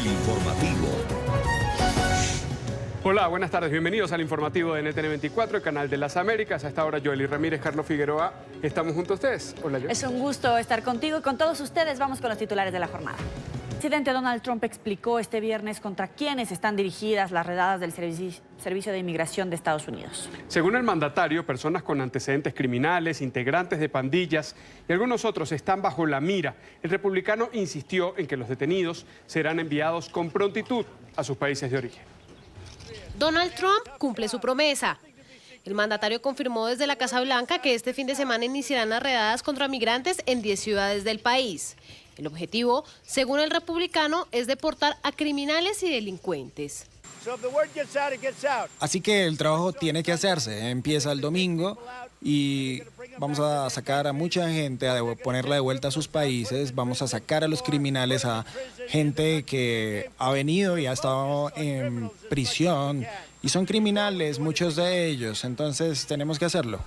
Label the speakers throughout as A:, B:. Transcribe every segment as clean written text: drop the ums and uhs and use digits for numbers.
A: informativo.
B: Hola, buenas tardes. Bienvenidos al informativo de NTN 24, el canal de las Américas. A esta hora, Joely Ramírez, Carlos Figueroa, estamos junto a ustedes. Hola, Joely.
C: Es un gusto estar contigo y con todos ustedes. Vamos con los titulares de la jornada. El presidente Donald Trump explicó este viernes contra quiénes están dirigidas las redadas del Servicio de Inmigración de Estados Unidos.
B: Según el mandatario, personas con antecedentes criminales, integrantes de pandillas y algunos otros están bajo la mira. El republicano insistió en que los detenidos serán enviados con prontitud a sus países de origen.
D: Donald Trump cumple su promesa. El mandatario confirmó desde la Casa Blanca que este fin de semana iniciarán las redadas contra migrantes en 10 ciudades del país. El objetivo, según el republicano, es deportar a criminales y delincuentes.
E: Así que el trabajo tiene que hacerse. Empieza el domingo y vamos a sacar a mucha gente, a ponerla de vuelta a sus países. Vamos a sacar a los criminales, a gente que ha venido y ha estado en prisión y son criminales, muchos de ellos. Entonces tenemos que hacerlo.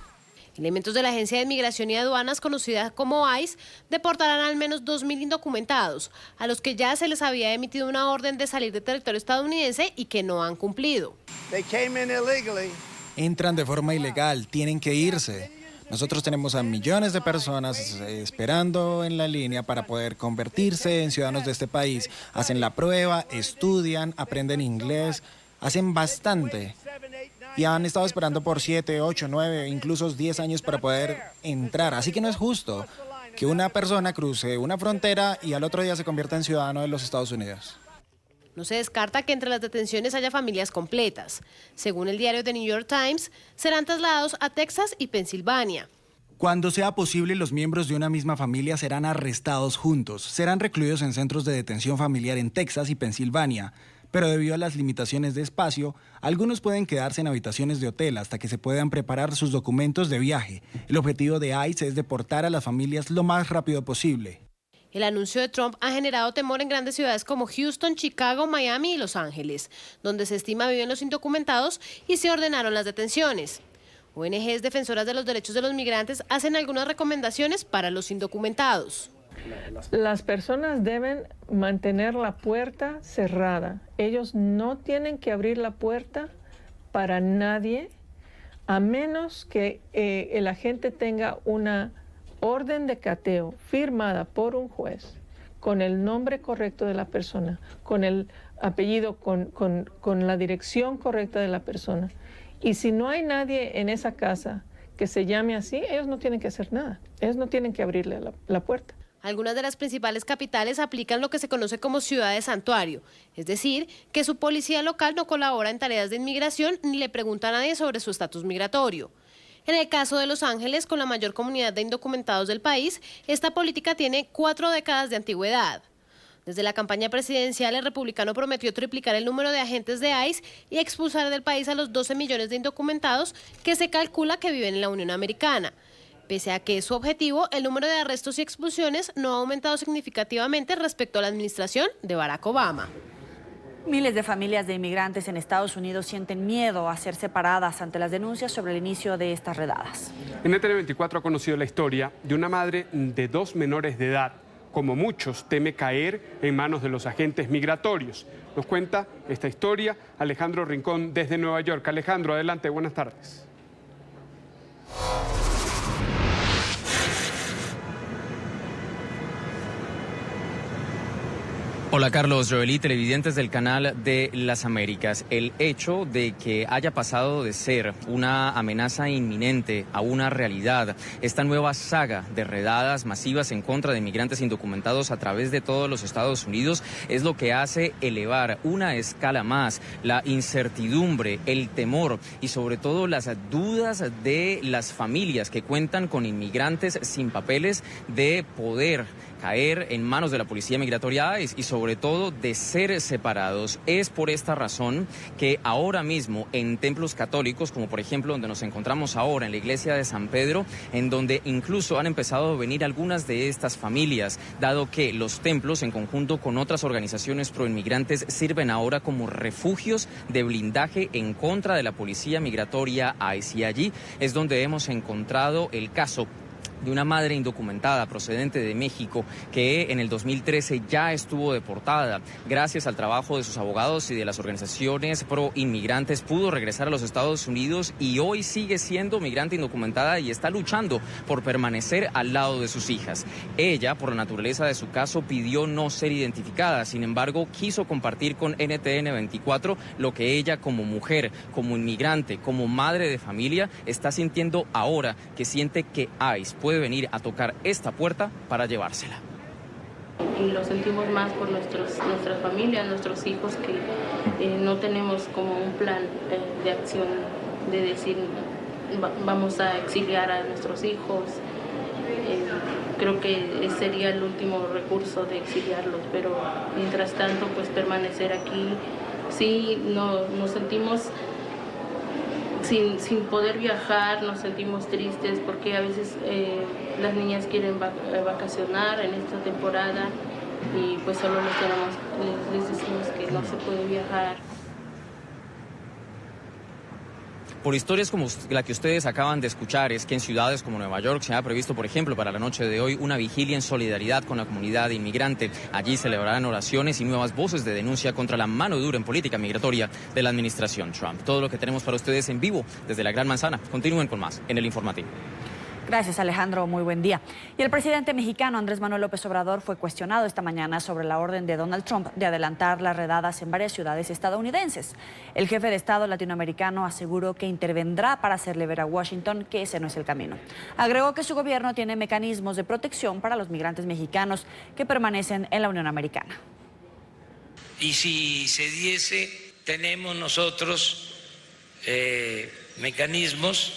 D: Elementos de la Agencia de Migración y Aduanas, conocida como ICE, deportarán al menos 2.000 indocumentados, a los que ya se les había emitido una orden de salir de territorio estadounidense y que no han cumplido.
E: Entran de forma ilegal, tienen que irse. Nosotros tenemos a millones de personas esperando en la línea para poder convertirse en ciudadanos de este país. Hacen la prueba, estudian, aprenden inglés, hacen bastante. Y han estado esperando por 7, 8, 9, incluso 10 años para poder entrar. Así que no es justo que una persona cruce una frontera y al otro día se convierta en ciudadano de los Estados Unidos.
D: No se descarta que entre las detenciones haya familias completas. Según el diario The New York Times, serán trasladados a Texas y Pensilvania.
E: Cuando sea posible, los miembros de una misma familia serán arrestados juntos. Serán recluidos en centros de detención familiar en Texas y Pensilvania. Pero debido a las limitaciones de espacio, algunos pueden quedarse en habitaciones de hotel hasta que se puedan preparar sus documentos de viaje. El objetivo de ICE es deportar a las familias lo más rápido posible.
D: El anuncio de Trump ha generado temor en grandes ciudades como Houston, Chicago, Miami y Los Ángeles, donde se estima viven los indocumentados y se ordenaron las detenciones. ONGs defensoras de los derechos de los migrantes hacen algunas recomendaciones para los indocumentados.
F: Las personas deben mantener la puerta cerrada. Ellos no tienen que abrir la puerta para nadie, a menos que el agente tenga una orden de cateo firmada por un juez con el nombre correcto de la persona, con el apellido, con la dirección correcta de la persona. Y si no hay nadie en esa casa que se llame así, ellos no tienen que hacer nada. Ellos no tienen que abrirle la puerta.
D: Algunas de las principales capitales aplican lo que se conoce como ciudad de santuario, es decir, que su policía local no colabora en tareas de inmigración ni le pregunta a nadie sobre su estatus migratorio. En el caso de Los Ángeles, con la mayor comunidad de indocumentados del país, esta política tiene 4 décadas de antigüedad. Desde la campaña presidencial, el republicano prometió triplicar el número de agentes de ICE y expulsar del país a los 12 millones de indocumentados que se calcula que viven en la Unión Americana. Pese a que es su objetivo, el número de arrestos y expulsiones no ha aumentado significativamente respecto a la administración de Barack Obama.
C: Miles de familias de inmigrantes en Estados Unidos sienten miedo a ser separadas ante las denuncias sobre el inicio de estas redadas.
B: NTN 24 ha conocido la historia de una madre de 2 menores de edad. Como muchos, teme caer en manos de los agentes migratorios. Nos cuenta esta historia Alejandro Rincón desde Nueva York. Alejandro, adelante, buenas tardes.
G: Hola Carlos, Joely, televidentes del canal de las Américas. El hecho de que haya pasado de ser una amenaza inminente a una realidad, esta nueva saga de redadas masivas en contra de migrantes indocumentados a través de todos los Estados Unidos, es lo que hace elevar una escala más la incertidumbre, el temor y sobre todo las dudas de las familias que cuentan con inmigrantes sin papeles de poder caer en manos de la Policía Migratoria ICE y sobre todo de ser separados. Es por esta razón que ahora mismo en templos católicos, como por ejemplo donde nos encontramos ahora en la iglesia de San Pedro, en donde incluso han empezado a venir algunas de estas familias, dado que los templos en conjunto con otras organizaciones proinmigrantes sirven ahora como refugios de blindaje en contra de la Policía Migratoria ICE. Y allí es donde hemos encontrado el caso de una madre indocumentada procedente de México que en el 2013 ya estuvo deportada. Gracias al trabajo de sus abogados y de las organizaciones pro inmigrantes pudo regresar a los Estados Unidos y hoy sigue siendo migrante indocumentada y está luchando por permanecer al lado de sus hijas. Ella, por la naturaleza de su caso, pidió no ser identificada. Sin embargo, quiso compartir con NTN 24 lo que ella como mujer, como inmigrante, como madre de familia está sintiendo ahora, que siente que ICE puede venir a tocar esta puerta para llevársela.
A: Y lo sentimos más por nuestras familias, nuestros hijos, que no tenemos como un plan de acción de decir vamos a exiliar a nuestros hijos. Creo que sería el último recurso de exiliarlos, pero mientras tanto pues permanecer aquí. Sí, nos sentimos sin poder viajar, nos sentimos tristes porque a veces las niñas quieren vacacionar en esta temporada y pues solo les decimos que no se puede viajar.
G: Por historias como la que ustedes acaban de escuchar, es que en ciudades como Nueva York se ha previsto, por ejemplo, para la noche de hoy, una vigilia en solidaridad con la comunidad inmigrante. Allí celebrarán oraciones y nuevas voces de denuncia contra la mano dura en política migratoria de la administración Trump. Todo lo que tenemos para ustedes en vivo desde la Gran Manzana. Continúen con más en el informativo.
C: Gracias, Alejandro. Muy buen día. Y el presidente mexicano Andrés Manuel López Obrador fue cuestionado esta mañana sobre la orden de Donald Trump de adelantar las redadas en varias ciudades estadounidenses. El jefe de Estado latinoamericano aseguró que intervendrá para hacerle ver a Washington que ese no es el camino. Agregó que su gobierno tiene mecanismos de protección para los migrantes mexicanos que permanecen en la Unión Americana.
H: Y si se diese, tenemos nosotros mecanismos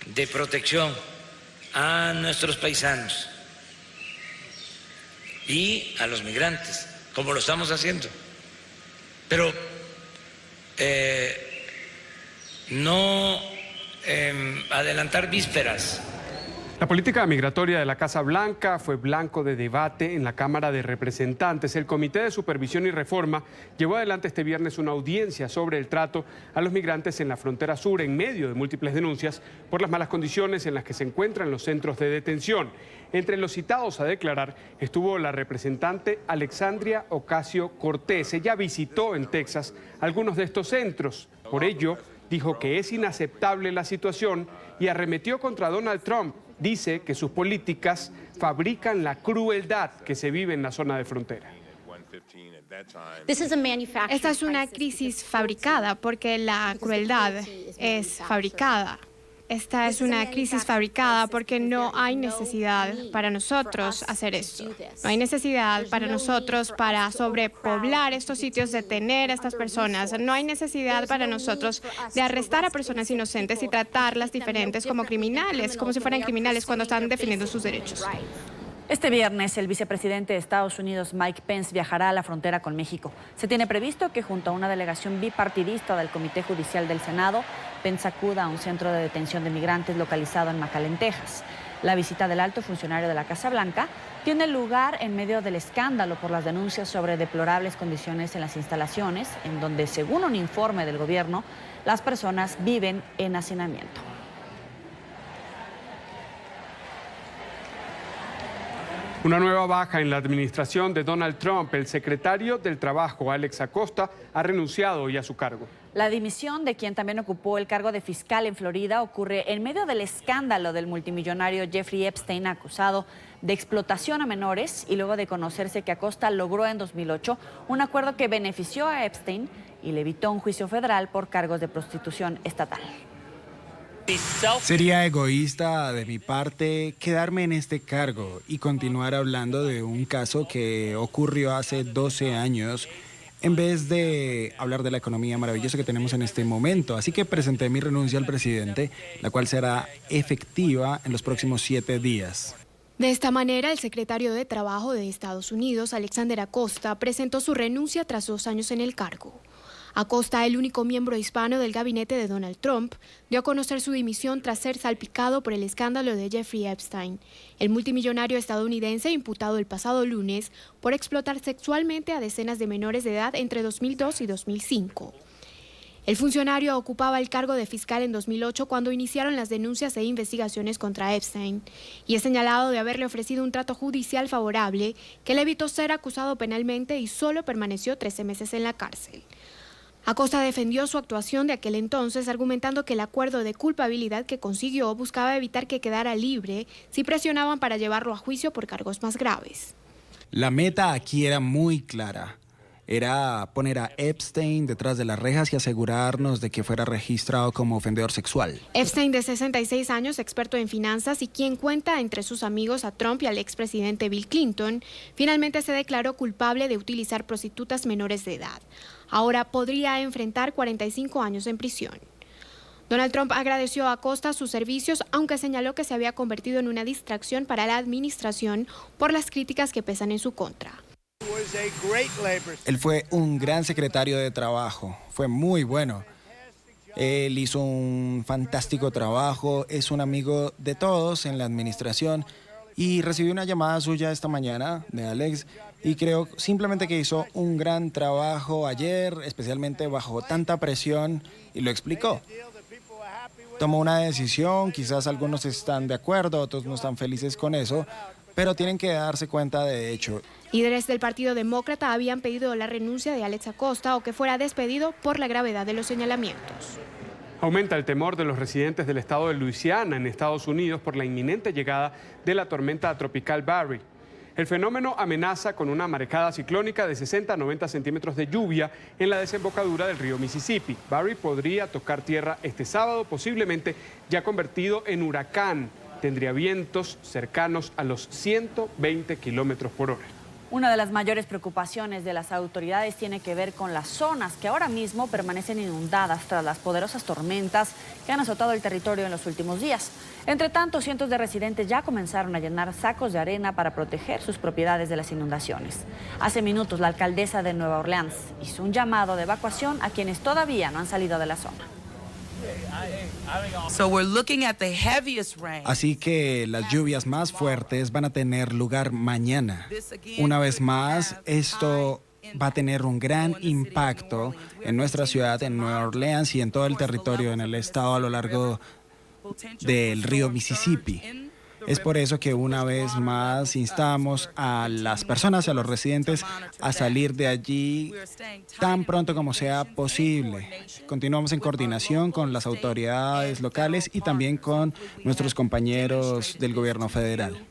H: de protección a nuestros paisanos y a los migrantes, como lo estamos haciendo. Pero no adelantar vísperas.
B: La política migratoria de la Casa Blanca fue blanco de debate en la Cámara de Representantes. El Comité de Supervisión y Reforma llevó adelante este viernes una audiencia sobre el trato a los migrantes en la frontera sur en medio de múltiples denuncias por las malas condiciones en las que se encuentran los centros de detención. Entre los citados a declarar estuvo la representante Alexandria Ocasio-Cortez. Ella visitó en Texas algunos de estos centros. Por ello, dijo que es inaceptable la situación y arremetió contra Donald Trump. Dice que sus políticas fabrican la crueldad que se vive en la zona de frontera.
I: Esta es una crisis fabricada porque la crueldad es fabricada. Esta es una crisis fabricada porque no hay necesidad para nosotros hacer esto. No hay necesidad para nosotros para sobrepoblar estos sitios, detener a estas personas. No hay necesidad para nosotros de arrestar a personas inocentes y tratarlas diferentes como criminales, como si fueran criminales cuando están defendiendo sus derechos.
C: Este viernes, el vicepresidente de Estados Unidos, Mike Pence, viajará a la frontera con México. Se tiene previsto que junto a una delegación bipartidista del Comité Judicial del Senado, Pence acuda a un centro de detención de migrantes localizado en McAllen, Texas. La visita del alto funcionario de la Casa Blanca tiene lugar en medio del escándalo por las denuncias sobre deplorables condiciones en las instalaciones, en donde, según un informe del gobierno, las personas viven en hacinamiento.
B: Una nueva baja en la administración de Donald Trump. El secretario del Trabajo, Alex Acosta, ha renunciado hoy a su cargo.
C: La dimisión de quien también ocupó el cargo de fiscal en Florida ocurre en medio del escándalo del multimillonario Jeffrey Epstein, acusado de explotación a menores, y luego de conocerse que Acosta logró en 2008 un acuerdo que benefició a Epstein y le evitó un juicio federal por cargos de prostitución estatal.
E: Sería egoísta de mi parte quedarme en este cargo y continuar hablando de un caso que ocurrió hace 12 años en vez de hablar de la economía maravillosa que tenemos en este momento. Así que presenté mi renuncia al presidente, la cual será efectiva en los próximos 7 días.
I: De esta manera, el secretario de Trabajo de Estados Unidos, Alexander Acosta, presentó su renuncia tras 2 años en el cargo. Acosta, el único miembro hispano del gabinete de Donald Trump, dio a conocer su dimisión tras ser salpicado por el escándalo de Jeffrey Epstein, el multimillonario estadounidense imputado el pasado lunes por explotar sexualmente a decenas de menores de edad entre 2002 y 2005. El funcionario ocupaba el cargo de fiscal en 2008 cuando iniciaron las denuncias e investigaciones contra Epstein y es señalado de haberle ofrecido un trato judicial favorable que le evitó ser acusado penalmente y solo permaneció 13 meses en la cárcel. Acosta defendió su actuación de aquel entonces, argumentando que el acuerdo de culpabilidad que consiguió buscaba evitar que quedara libre si presionaban para llevarlo a juicio por cargos más graves.
E: La meta aquí era muy clara. Era poner a Epstein detrás de las rejas y asegurarnos de que fuera registrado como ofendedor sexual.
I: Epstein, de 66 años, experto en finanzas y quien cuenta entre sus amigos a Trump y al expresidente Bill Clinton, finalmente se declaró culpable de utilizar prostitutas menores de edad. Ahora podría enfrentar 45 años en prisión. Donald Trump agradeció a Acosta sus servicios, aunque señaló que se había convertido en una distracción para la administración por las críticas que pesan en su contra.
E: Él fue un gran secretario de trabajo, fue muy bueno. Él hizo un fantástico trabajo, es un amigo de todos en la administración y recibí una llamada suya esta mañana de Alex y creo simplemente que hizo un gran trabajo ayer, especialmente bajo tanta presión, y lo explicó. Tomó una decisión, quizás algunos están de acuerdo, otros no están felices con eso, pero tienen que darse cuenta de hecho.
I: Líderes del Partido Demócrata habían pedido la renuncia de Alex Acosta o que fuera despedido por la gravedad de los señalamientos.
B: Aumenta el temor de los residentes del estado de Luisiana en Estados Unidos por la inminente llegada de la tormenta tropical Barry. El fenómeno amenaza con una marejada ciclónica de 60 a 90 centímetros de lluvia en la desembocadura del río Mississippi. Barry podría tocar tierra este sábado, posiblemente ya convertido en huracán. Tendría vientos cercanos a los 120 kilómetros por hora.
C: Una de las mayores preocupaciones de las autoridades tiene que ver con las zonas que ahora mismo permanecen inundadas tras las poderosas tormentas que han azotado el territorio en los últimos días. Entre tanto, cientos de residentes ya comenzaron a llenar sacos de arena para proteger sus propiedades de las inundaciones. Hace minutos, la alcaldesa de Nueva Orleans hizo un llamado de evacuación a quienes todavía no han salido de la zona.
E: Así que las lluvias más fuertes van a tener lugar mañana. Una vez más, esto va a tener un gran impacto en nuestra ciudad, en Nueva Orleans y en todo el territorio en el estado a lo largo del río Mississippi. Es por eso que una vez más instamos a las personas y a los residentes a salir de allí tan pronto como sea posible. Continuamos en coordinación con las autoridades locales y también con nuestros compañeros del gobierno federal.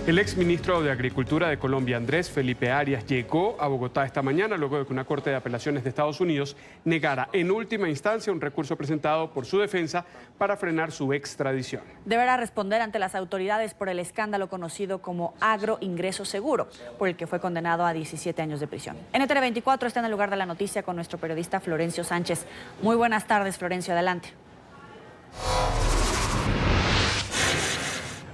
B: El exministro de Agricultura de Colombia, Andrés Felipe Arias, llegó a Bogotá esta mañana luego de que una corte de apelaciones de Estados Unidos negara en última instancia un recurso presentado por su defensa para frenar su extradición.
C: Deberá responder ante las autoridades por el escándalo conocido como agroingreso seguro, por el que fue condenado a 17 años de prisión. NTN 24 está en el lugar de la noticia con nuestro periodista Florencio Sánchez. Muy buenas tardes, Florencio, adelante.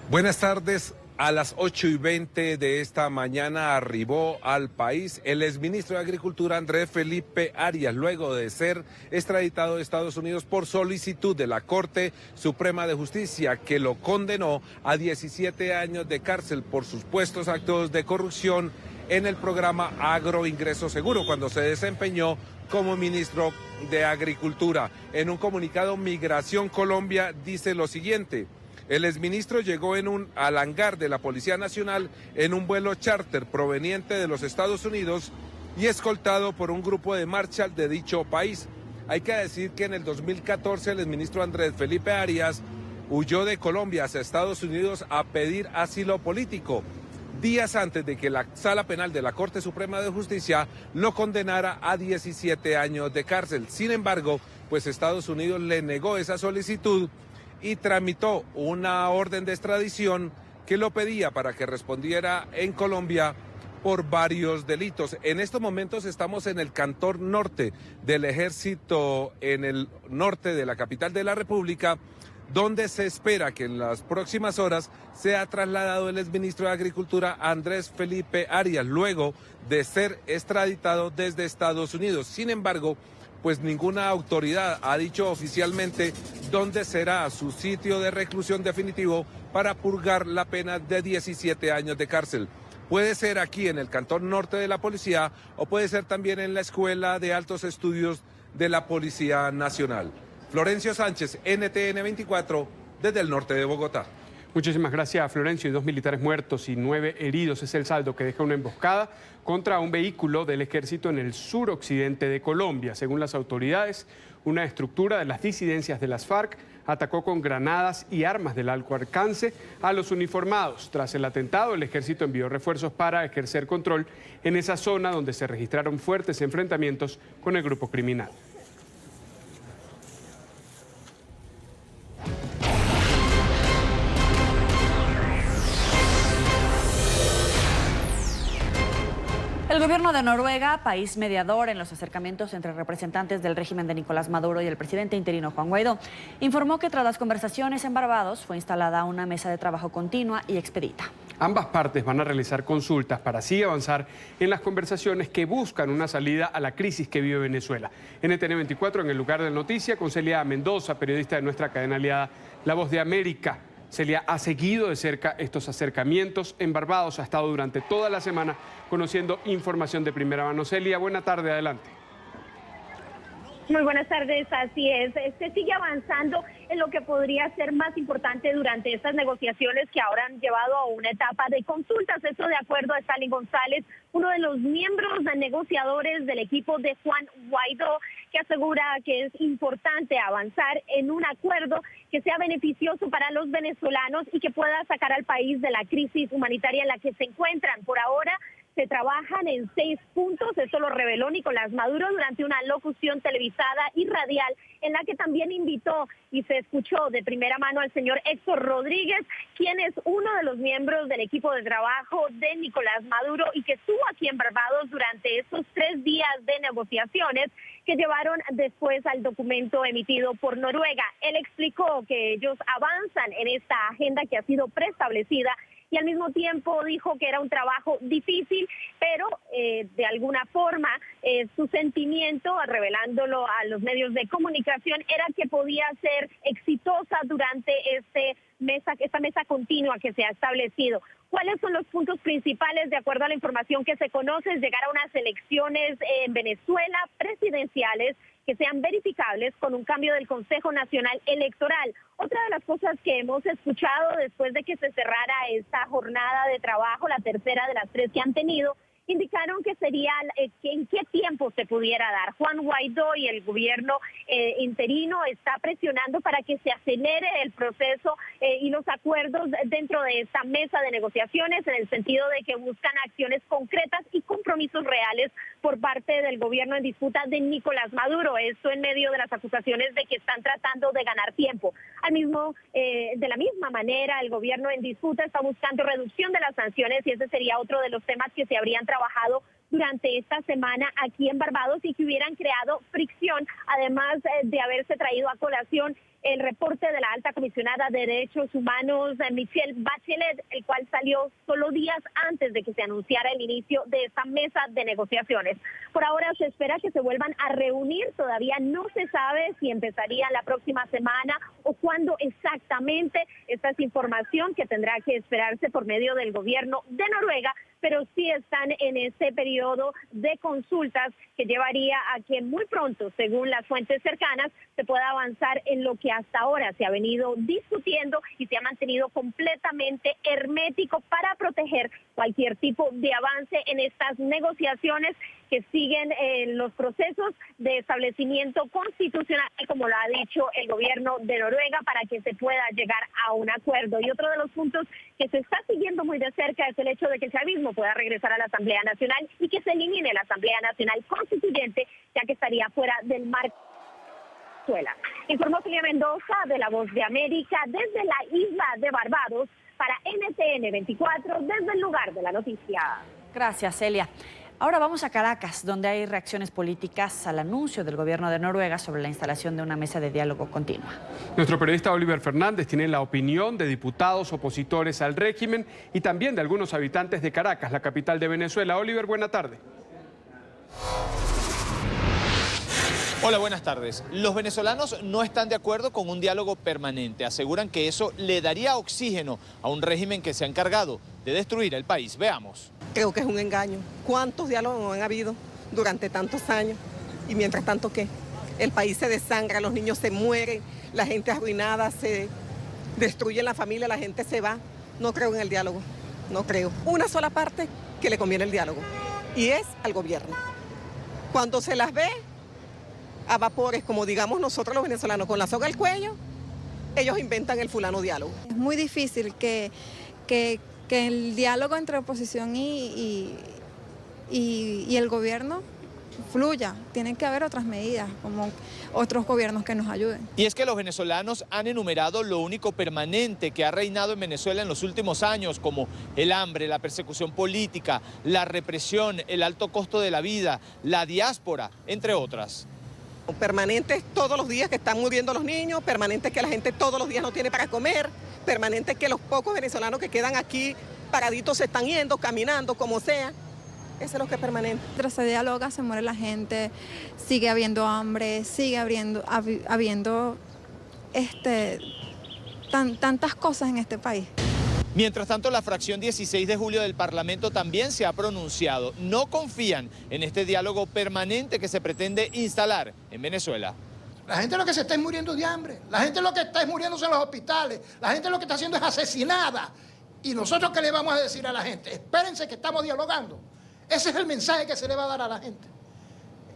J: Buenas tardes. A las 8:20 de esta mañana arribó al país el exministro de Agricultura Andrés Felipe Arias, luego de ser extraditado de Estados Unidos por solicitud de la Corte Suprema de Justicia, que lo condenó a 17 años de cárcel por supuestos actos de corrupción en el programa Agroingreso Seguro, cuando se desempeñó como ministro de Agricultura. En un comunicado, Migración Colombia dice lo siguiente: el exministro llegó al hangar de la Policía Nacional en un vuelo charter proveniente de los Estados Unidos y escoltado por un grupo de marcha de dicho país. Hay que decir que en el 2014 el exministro Andrés Felipe Arias huyó de Colombia hacia Estados Unidos a pedir asilo político, días antes de que la Sala Penal de la Corte Suprema de Justicia lo condenara a 17 años de cárcel. Sin embargo, pues Estados Unidos le negó esa solicitud y tramitó una orden de extradición que lo pedía para que respondiera en Colombia por varios delitos. En estos momentos estamos en el cantón norte del Ejército, en el norte de la capital de la República, donde se espera que en las próximas horas sea trasladado el exministro de Agricultura Andrés Felipe Arias, luego de ser extraditado desde Estados Unidos. Sin embargo, pues ninguna autoridad ha dicho oficialmente dónde será su sitio de reclusión definitivo para purgar la pena de 17 años de cárcel. Puede ser aquí en el Cantón Norte de la Policía o puede ser también en la Escuela de Altos Estudios de la Policía Nacional. Florencio Sánchez, NTN 24, desde el norte de Bogotá.
B: Muchísimas gracias, Florencio. Y 2 militares muertos y 9 heridos es el saldo que deja una emboscada contra un vehículo del ejército en el suroccidente de Colombia. Según las autoridades, una estructura de las disidencias de las FARC atacó con granadas y armas de largo alcance a los uniformados. Tras el atentado, el ejército envió refuerzos para ejercer control en esa zona donde se registraron fuertes enfrentamientos con el grupo criminal.
C: El gobierno de Noruega, país mediador en los acercamientos entre representantes del régimen de Nicolás Maduro y el presidente interino Juan Guaidó, informó que tras las conversaciones en Barbados fue instalada una mesa de trabajo continua y expedita.
B: Ambas partes van a realizar consultas para así avanzar en las conversaciones que buscan una salida a la crisis que vive Venezuela. NTN 24, en el lugar de la noticia, con Celia Mendoza, periodista de nuestra cadena aliada La Voz de América. Celia ha seguido de cerca estos acercamientos en Barbados, ha estado durante toda la semana conociendo información de primera mano. Celia, buena tarde, adelante.
K: Muy buenas tardes, así es. Se sigue avanzando en lo que podría ser más importante durante estas negociaciones que ahora han llevado a una etapa de consultas. Esto de acuerdo a Stalin González, uno de los miembros negociadores del equipo de Juan Guaidó, que asegura que es importante avanzar en un acuerdo que sea beneficioso para los venezolanos y que pueda sacar al país de la crisis humanitaria en la que se encuentran. Por ahora se trabajan en 6 puntos, esto lo reveló Nicolás Maduro durante una locución televisada y radial en la que también invitó y se escuchó de primera mano al señor Héctor Rodríguez, quien es uno de los miembros del equipo de trabajo de Nicolás Maduro y que estuvo aquí en Barbados durante estos 3 días de negociaciones que llevaron después al documento emitido por Noruega. Él explicó que ellos avanzan en esta agenda que ha sido preestablecida y al mismo tiempo dijo que era un trabajo difícil, pero de alguna forma su sentimiento, revelándolo a los medios de comunicación, era que podía ser exitosa durante esta mesa continua que se ha establecido. ¿Cuáles son los puntos principales de acuerdo a la información que se conoce? Es llegar a unas elecciones en Venezuela presidenciales que sean verificables con un cambio del Consejo Nacional Electoral. Otra de las cosas que hemos escuchado después de que se cerrara esta jornada de trabajo, la tercera de las 3 que han tenido, indicaron que sería en qué tiempo se pudiera dar. Juan Guaidó y el gobierno interino está presionando para que se acelere el proceso y los acuerdos dentro de esta mesa de negociaciones, en el sentido de que buscan acciones concretas y compromisos reales por parte del gobierno en disputa de Nicolás Maduro. Esto en medio de las acusaciones de que están tratando de ganar tiempo. De la misma manera, el gobierno en disputa está buscando reducción de las sanciones y ese sería otro de los temas que se habrían trabajado durante esta semana aquí en Barbados y que hubieran creado fricción, además de haberse traído a colación el reporte de la alta comisionada de Derechos Humanos, Michelle Bachelet, el cual salió solo días antes de que se anunciara el inicio de esta mesa de negociaciones. Por ahora se espera que se vuelvan a reunir, todavía no se sabe si empezaría la próxima semana o cuándo exactamente. Esta es información que tendrá que esperarse por medio del gobierno de Noruega, pero sí están en ese periodo de consultas que llevaría a que muy pronto, según las fuentes cercanas, se pueda avanzar en lo que hasta ahora se ha venido discutiendo y se ha mantenido completamente hermético para proteger cualquier tipo de avance en estas negociaciones que siguen los procesos de establecimiento constitucional, como lo ha dicho el gobierno de Noruega, para que se pueda llegar a un acuerdo. Y otro de los puntos que se está siguiendo muy de cerca es el hecho de que el chavismo pueda regresar a la Asamblea Nacional y que se elimine la Asamblea Nacional Constituyente, ya que estaría fuera del marco. Informó Celia Mendoza de La Voz de América desde la isla de Barbados para NTN 24 desde el lugar de la noticia.
C: Gracias, Celia. Ahora vamos a Caracas, donde hay reacciones políticas al anuncio del gobierno de Noruega sobre la instalación de una mesa de diálogo continua.
B: Nuestro periodista Oliver Fernández tiene la opinión de diputados opositores al régimen y también de algunos habitantes de Caracas, la capital de Venezuela. Oliver, buena tarde.
L: Hola, buenas tardes. Los venezolanos no están de acuerdo con un diálogo permanente. Aseguran que eso le daría oxígeno a un régimen que se ha encargado de destruir el país. Veamos.
M: Creo que es un engaño. ¿Cuántos diálogos no han habido durante tantos años? Y mientras tanto, ¿qué? El país se desangra, los niños se mueren, la gente arruinada, se destruye la familia, la gente se va. No creo en el diálogo, no creo. Una sola parte que le conviene el diálogo, y es al gobierno. Cuando se las ve a vapores, como digamos nosotros los venezolanos, con la soga al cuello, ellos inventan el fulano diálogo.
N: Es muy difícil que el diálogo entre oposición y el gobierno fluya. Tienen que haber otras medidas, como otros gobiernos que nos ayuden.
L: Y es que los venezolanos han enumerado lo único permanente que ha reinado en Venezuela en los últimos años, como el hambre, la persecución política, la represión, el alto costo de la vida, la diáspora, entre otras.
M: Permanentes todos los días que están muriendo los niños, permanentes que la gente todos los días no tiene para comer, permanentes que los pocos venezolanos que quedan aquí paraditos se están yendo, caminando, como sea. Eso es lo que es permanente.
N: Mientras se dialoga, se muere la gente, sigue habiendo hambre, sigue habiendo tantas cosas en este país.
L: Mientras tanto, la fracción 16 de julio del Parlamento también se ha pronunciado. No confían en este diálogo permanente que se pretende instalar en Venezuela.
O: La gente lo que se está es muriendo de hambre, la gente lo que está es muriéndose en los hospitales, la gente lo que está haciendo es asesinada. ¿Y nosotros qué le vamos a decir a la gente? Espérense que estamos dialogando. Ese es el mensaje que se le va a dar a la gente.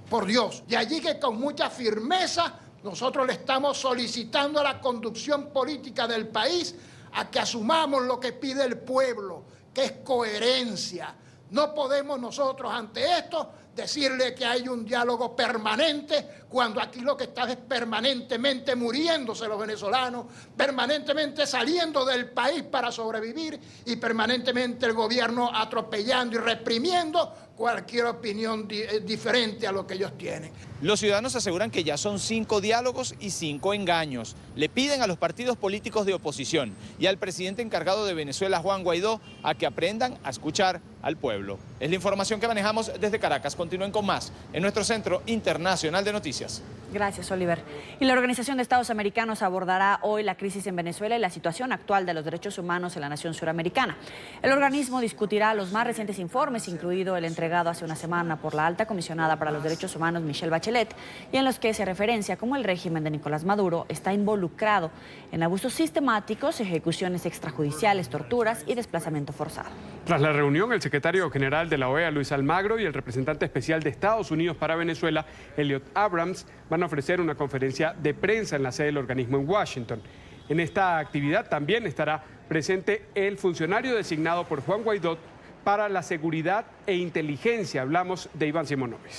O: Por Dios, de allí que con mucha firmeza nosotros le estamos solicitando a la conducción política del país a que asumamos lo que pide el pueblo, que es coherencia. No podemos nosotros ante esto decirle que hay un diálogo permanente cuando aquí lo que está es permanentemente muriéndose los venezolanos, permanentemente saliendo del país para sobrevivir y permanentemente el gobierno atropellando y reprimiendo cualquier opinión diferente a lo que ellos tienen.
L: Los ciudadanos aseguran que ya son 5 diálogos y 5 engaños. Le piden a los partidos políticos de oposición y al presidente encargado de Venezuela, Juan Guaidó, a que aprendan a escuchar al pueblo. Es la información que manejamos desde Caracas. Continúen con más en nuestro Centro Internacional de Noticias.
C: Gracias, Oliver. Y la Organización de Estados Americanos abordará hoy la crisis en Venezuela y la situación actual de los derechos humanos en la nación suramericana. El organismo discutirá los más recientes informes, incluido el entregado hace una semana por la alta comisionada para los derechos humanos, Michelle Bachelet, y en los que se referencia cómo el régimen de Nicolás Maduro está involucrado en abusos sistemáticos, ejecuciones extrajudiciales, torturas y desplazamiento forzado.
B: Tras la reunión, el secretario general de la OEA, Luis Almagro, y el representante especial de Estados Unidos para Venezuela, Elliot Abrams, van a ofrecer una conferencia de prensa en la sede del organismo en Washington. En esta actividad también estará presente el funcionario designado por Juan Guaidó para la seguridad e inteligencia. Hablamos de Iván Simonovic.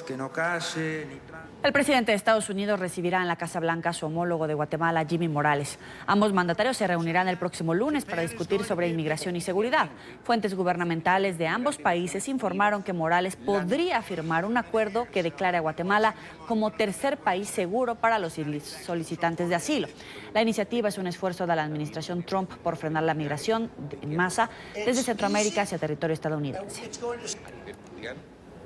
P: Que no calle, ni...
C: El presidente de Estados Unidos recibirá en la Casa Blanca a su homólogo de Guatemala, Jimmy Morales. Ambos mandatarios se reunirán el próximo lunes para discutir sobre inmigración y seguridad. Fuentes gubernamentales de ambos países informaron que Morales podría firmar un acuerdo que declare a Guatemala como tercer país seguro para los solicitantes de asilo. La iniciativa es un esfuerzo de la administración Trump por frenar la migración en masa desde Centroamérica hacia territorio estadounidense.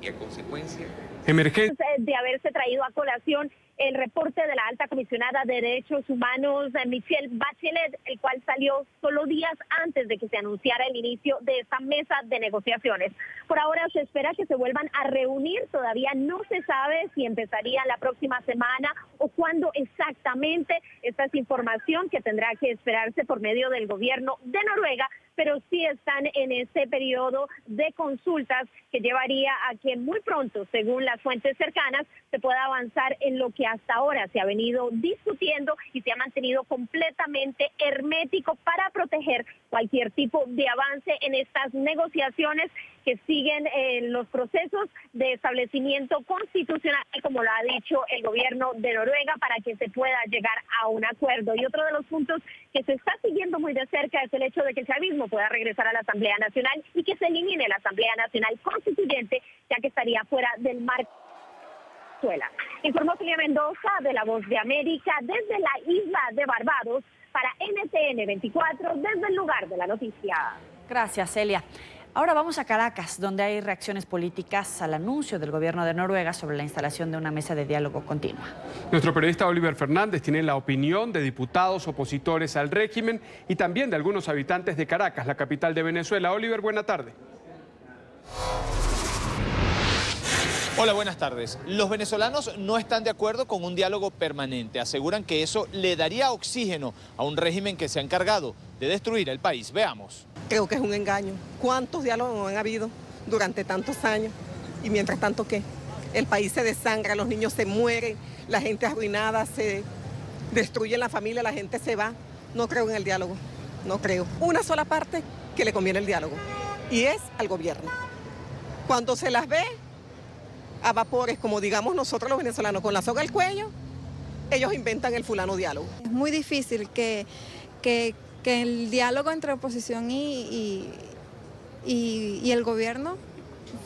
J: Y a consecuencia
K: de haberse traído a colación el reporte de la alta comisionada de derechos humanos, Michelle Bachelet, el cual salió solo días antes de que se anunciara el inicio de esta mesa de negociaciones. Por ahora se espera que se vuelvan a reunir, todavía no se sabe si empezaría la próxima semana o cuándo exactamente. Esta es información que tendrá que esperarse por medio del gobierno de Noruega, pero sí están en ese periodo de consultas que llevaría a que muy pronto, según las fuentes cercanas, se pueda avanzar en lo que hasta ahora se ha venido discutiendo y se ha mantenido completamente hermético para proteger cualquier tipo de avance en estas negociaciones que siguen los procesos de establecimiento constitucional, como lo ha dicho el gobierno de Noruega, para que se pueda llegar a un acuerdo. Y otro de los puntos que se está siguiendo muy de cerca es el hecho de que el chavismo pueda regresar a la Asamblea Nacional y que se elimine la Asamblea Nacional Constituyente, ya que estaría fuera del marco. Informó Celia Mendoza de La Voz de América desde la isla de Barbados para NTN 24 desde el lugar de la noticia.
C: Gracias, Celia. Ahora vamos a Caracas, donde hay reacciones políticas al anuncio del gobierno de Noruega sobre la instalación de una mesa de diálogo continua.
B: Nuestro periodista Oliver Fernández tiene la opinión de diputados opositores al régimen y también de algunos habitantes de Caracas, la capital de Venezuela. Oliver, buena tarde.
L: Hola, buenas tardes. Los venezolanos no están de acuerdo con un diálogo permanente. Aseguran que eso le daría oxígeno a un régimen que se ha encargado de destruir el país. Veamos.
M: Creo que es un engaño. ¿Cuántos diálogos no han habido durante tantos años? Y mientras tanto, ¿qué? El país se desangra, los niños se mueren, la gente arruinada, se destruye la familia, la gente se va. No creo en el diálogo, no creo. Una sola parte que le conviene el diálogo, y es al gobierno. Cuando se las ve a vapores, como digamos nosotros los venezolanos, con la soga al cuello, ellos inventan el fulano diálogo.
N: Es muy difícil que el diálogo entre oposición y el gobierno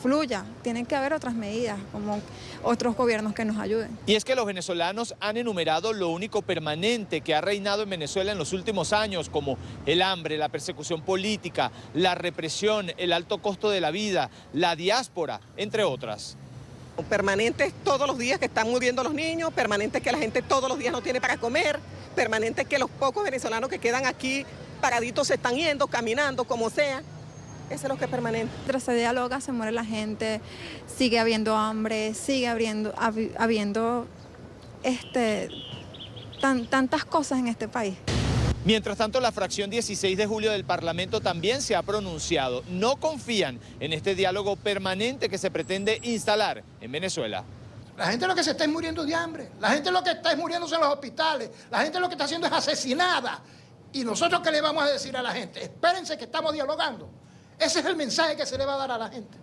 N: fluya. Tienen que haber otras medidas, como otros gobiernos que nos ayuden.
L: Y es que los venezolanos han enumerado lo único permanente que ha reinado en Venezuela en los últimos años, como el hambre, la persecución política, la represión, el alto costo de la vida, la diáspora, entre otras.
M: Permanentes todos los días que están muriendo los niños, permanentes que la gente todos los días no tiene para comer, permanentes que los pocos venezolanos que quedan aquí paraditos se están yendo, caminando, como sea. Eso es lo que es permanente.
N: Mientras se dialoga, se muere la gente, sigue habiendo hambre, sigue habiendo tantas cosas en este país.
L: Mientras tanto, la fracción 16 de julio del Parlamento también se ha pronunciado. No confían en este diálogo permanente que se pretende instalar en Venezuela.
O: La gente lo que se está es muriendo de hambre. La gente lo que está es muriéndose en los hospitales. La gente lo que está haciendo es asesinada. ¿Y nosotros qué le vamos a decir a la gente? Espérense que estamos dialogando. Ese es el mensaje que se le va a dar a la gente.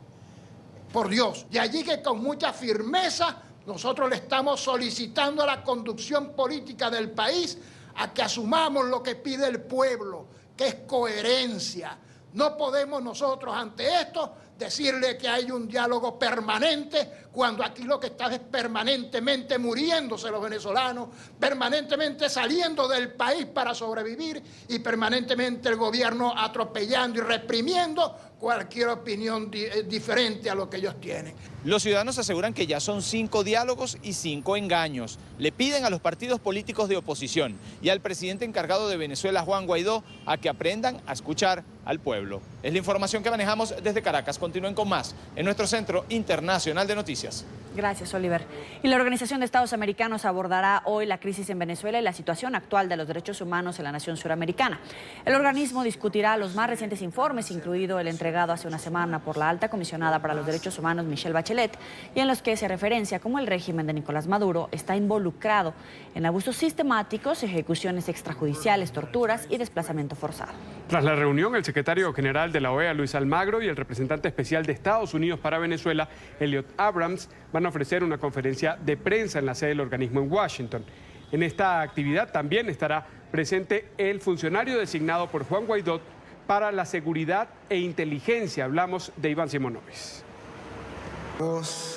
O: Por Dios. De allí que con mucha firmeza nosotros le estamos solicitando a la conducción política del país a que asumamos lo que pide el pueblo, que es coherencia. No podemos nosotros ante esto decirle que hay un diálogo permanente cuando aquí lo que está es permanentemente muriéndose los venezolanos, permanentemente saliendo del país para sobrevivir y permanentemente el gobierno atropellando y reprimiendo cualquier opinión diferente a lo que ellos tienen.
L: Los ciudadanos aseguran que ya son 5 diálogos y 5 engaños. Le piden a los partidos políticos de oposición y al presidente encargado de Venezuela, Juan Guaidó, a que aprendan a escuchar al pueblo. Es la información que manejamos desde Caracas. Continúen con más en nuestro Centro Internacional de Noticias.
C: Gracias, Oliver. Y la Organización de Estados Americanos abordará hoy la crisis en Venezuela y la situación actual de los derechos humanos en la nación suramericana. El organismo discutirá los más recientes informes, incluido el entregado hace una semana por la alta comisionada para los derechos humanos, Michelle Bachelet, y en los que se referencia cómo el régimen de Nicolás Maduro está involucrado en abusos sistemáticos, ejecuciones extrajudiciales, torturas y desplazamiento forzado.
B: Tras la reunión, el secretario general de la OEA, Luis Almagro, y el representante especial de Estados Unidos para Venezuela, Elliot Abrams, van a ofrecer una conferencia de prensa en la sede del organismo en Washington. En esta actividad también estará presente el funcionario designado por Juan Guaidó para la seguridad e inteligencia. Hablamos de Iván Simonovic.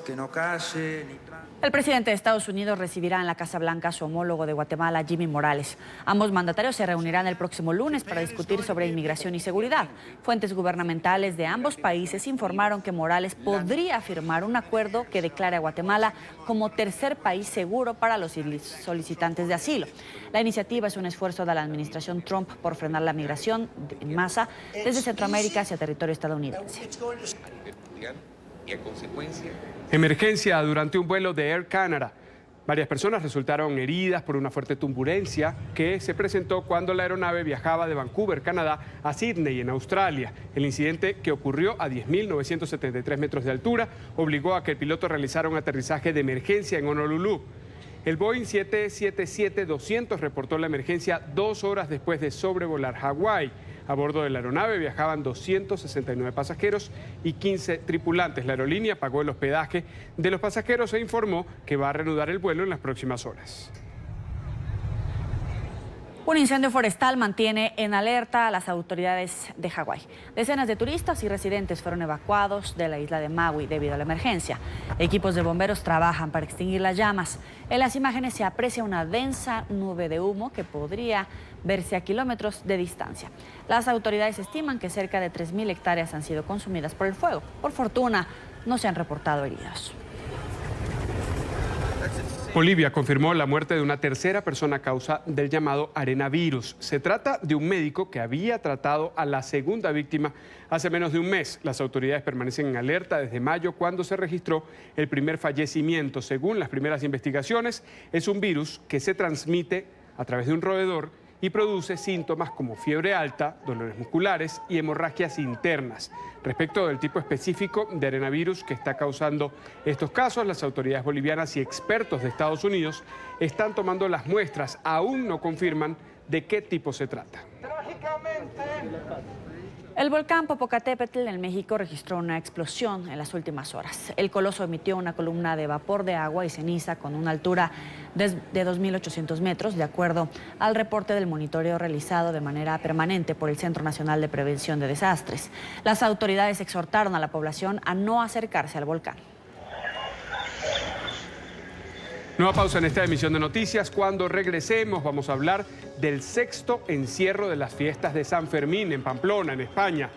P: Que no calle, ni...
C: El presidente de Estados Unidos recibirá en la Casa Blanca a su homólogo de Guatemala, Jimmy Morales. Ambos mandatarios se reunirán el próximo lunes para discutir sobre inmigración y seguridad. Fuentes gubernamentales de ambos países informaron que Morales podría firmar un acuerdo que declare a Guatemala como tercer país seguro para los solicitantes de asilo. La iniciativa es un esfuerzo de la administración Trump por frenar la migración en masa desde Centroamérica hacia territorio estadounidense.
B: Emergencia durante un vuelo de Air Canada. Varias personas resultaron heridas por una fuerte turbulencia que se presentó cuando la aeronave viajaba de Vancouver, Canadá, a Sydney, en Australia. El incidente, que ocurrió a 10.973 metros de altura, obligó a que el piloto realizara un aterrizaje de emergencia en Honolulu. El Boeing 777-200 reportó la emergencia 2 horas después de sobrevolar Hawái. A bordo de la aeronave viajaban 269 pasajeros y 15 tripulantes. La aerolínea pagó el hospedaje de los pasajeros e informó que va a reanudar el vuelo en las próximas horas.
C: Un incendio forestal mantiene en alerta a las autoridades de Hawái. Decenas de turistas y residentes fueron evacuados de la isla de Maui debido a la emergencia. Equipos de bomberos trabajan para extinguir las llamas. En las imágenes se aprecia una densa nube de humo que podría verse a kilómetros de distancia. Las autoridades estiman que cerca de 3.000 hectáreas han sido consumidas por el fuego. Por fortuna, no se han reportado heridos.
B: Bolivia confirmó la muerte de una tercera persona a causa del llamado arenavirus. Se trata de un médico que había tratado a la segunda víctima hace menos de un mes. Las autoridades permanecen en alerta desde mayo, cuando se registró el primer fallecimiento. Según las primeras investigaciones, es un virus que se transmite a través de un roedor y produce síntomas como fiebre alta, dolores musculares y hemorragias internas. Respecto del tipo específico de arenavirus que está causando estos casos, las autoridades bolivianas y expertos de Estados Unidos están tomando las muestras. Aún no confirman de qué tipo se trata.
C: El volcán Popocatépetl en México registró una explosión en las últimas horas. El coloso emitió una columna de vapor de agua y ceniza con una altura de 2.800 metros, de acuerdo al reporte del monitoreo realizado de manera permanente por el Centro Nacional de Prevención de Desastres. Las autoridades exhortaron a la población a no acercarse al volcán.
B: Nueva pausa en esta emisión de noticias. Cuando regresemos vamos a hablar del 6º encierro de las fiestas de San Fermín en Pamplona, en España.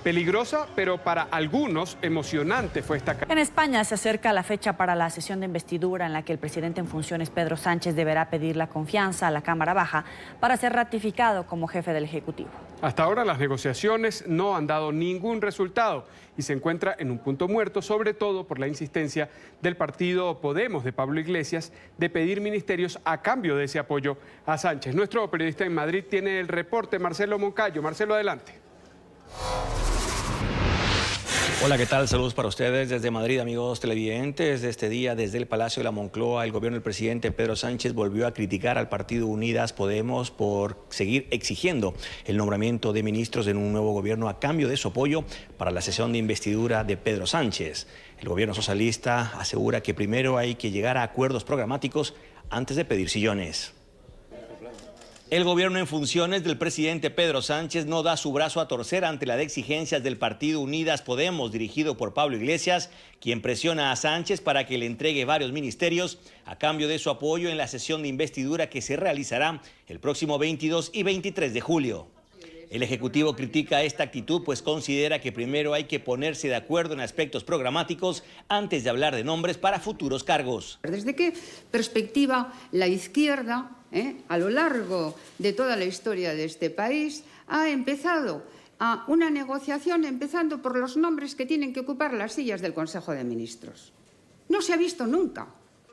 B: Peligrosa, pero para algunos emocionante fue esta.
C: En España se acerca la fecha para la sesión de investidura en la que el presidente en funciones, Pedro Sánchez, deberá pedir la confianza a la Cámara Baja para ser ratificado como jefe del Ejecutivo.
B: Hasta ahora las negociaciones no han dado ningún resultado y se encuentra en un punto muerto, sobre todo por la insistencia del partido Podemos de Pablo Iglesias de pedir ministerios a cambio de ese apoyo a Sánchez. Nuestro periodista en Madrid tiene el reporte, Marcelo Moncayo. Marcelo, adelante.
Q: Hola, ¿qué tal? Saludos para ustedes desde Madrid, amigos televidentes. Este día, desde el Palacio de la Moncloa, el gobierno del presidente Pedro Sánchez volvió a criticar al partido Unidas Podemos por seguir exigiendo el nombramiento de ministros en un nuevo gobierno a cambio de su apoyo para la sesión de investidura de Pedro Sánchez. El gobierno socialista asegura que primero hay que llegar a acuerdos programáticos antes de pedir sillones. El gobierno en funciones del presidente Pedro Sánchez no da su brazo a torcer ante las exigencias del partido Unidas Podemos, dirigido por Pablo Iglesias, quien presiona a Sánchez para que le entregue varios ministerios a cambio de su apoyo en la sesión de investidura que se realizará el próximo 22 y 23 de julio. El Ejecutivo critica esta actitud, pues considera que primero hay que ponerse de acuerdo en aspectos programáticos antes de hablar de nombres para futuros cargos.
R: ¿Desde qué perspectiva la izquierda, a lo largo de toda la historia de este país, ha empezado a una negociación empezando por los nombres que tienen que ocupar las sillas del Consejo de Ministros? No se ha visto nunca.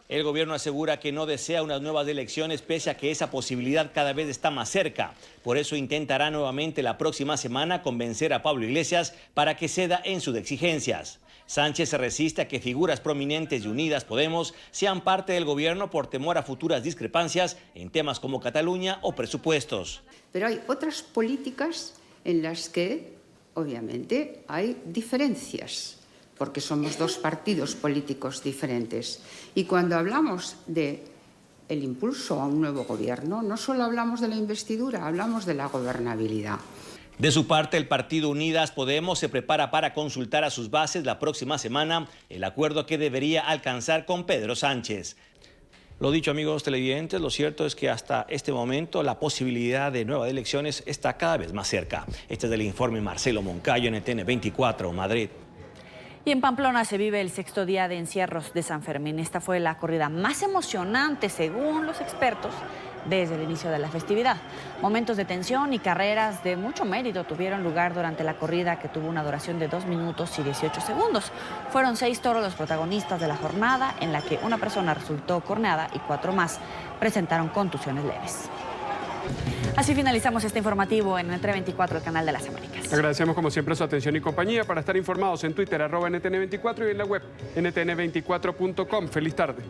Q: El gobierno asegura que no desea unas nuevas elecciones, pese a que esa posibilidad cada vez está más cerca. Por eso intentará nuevamente la próxima semana convencer a Pablo Iglesias para que ceda en sus exigencias. Sánchez se resiste a que figuras prominentes de Unidas Podemos sean parte del gobierno por temor a futuras discrepancias en temas como Cataluña o presupuestos.
R: Pero hay otras políticas en las que, obviamente, hay diferencias, porque somos dos partidos políticos diferentes. Y cuando hablamos de el impulso a un nuevo gobierno, no solo hablamos de la investidura, hablamos de la gobernabilidad.
Q: De su parte, el partido Unidas Podemos se prepara para consultar a sus bases la próxima semana el acuerdo que debería alcanzar con Pedro Sánchez. Lo dicho, amigos televidentes, lo cierto es que hasta este momento la posibilidad de nuevas elecciones está cada vez más cerca. Este es el informe Marcelo Moncayo, NTN 24, Madrid.
C: Y en Pamplona se vive el 6º día de encierros de San Fermín. Esta fue la corrida más emocionante, según los expertos, desde el inicio de la festividad. Momentos de tensión y carreras de mucho mérito tuvieron lugar durante la corrida, que tuvo una duración de 2 minutos y 18 segundos. Fueron 6 toros los protagonistas de la jornada, en la que una persona resultó corneada y 4 más presentaron contusiones leves. Así finalizamos este informativo en NTN24, el canal de las Américas.
B: Agradecemos como siempre su atención y compañía. Para estar informados en Twitter, @NTN24 y en la web ntn24.com. Feliz tarde.